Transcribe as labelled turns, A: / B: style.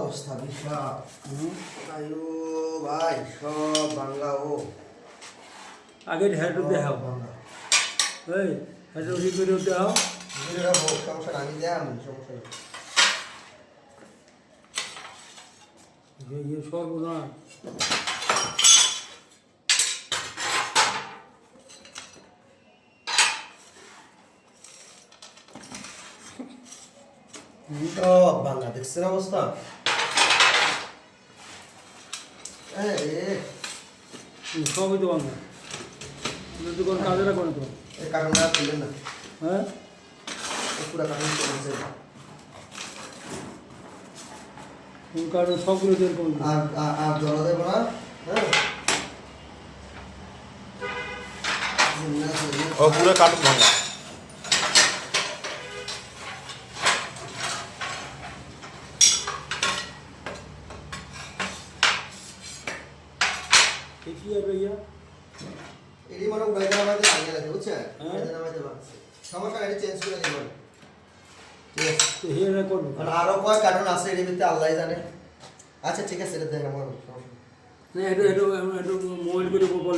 A: অবস্থা বিশাল। আয়ো ভাই সব বাংলা ও
B: আগে হেঁটে দেখাও
A: বাংলা
B: এই হেঁটে উঠি করে দেখাও
A: সমস্যা না, আমি দেখাম সমস্যা নেই।
B: সর্বনাশ
A: সব বাংলা দেখছেন অবস্থা।
B: সবই তো বাংলা যদি কোনো কাজে না করে তো
A: এই কারণটা তুললেন না,
B: হ্যাঁ
A: পুরো কারণ চলছে।
B: কোন কারণে সবগুলো বের করবো
A: আর আর জল দেবো না।
C: ও পুরো কার্টুন ভাঙা।
B: ঠিকই আর ভাইয়া
A: এটি মানে উড়াইতে নামাইতে লাগিয়ে লাগে বুঝছেন,
B: হ্যাঁ।
A: উড়াইতে নামাইতে লাগছে। সমস্যা এটা চেঞ্জ করে দিব। ঠিক আছে,
B: তো হিয়ারে করবো
A: আর আরো কয় কারণ আছে এর ভিতরে আল্লাহই জানে। আচ্ছা ঠিক আছে, এটা দেখে আমার সমস্যা নেই।
B: না একটু মোবাইল করে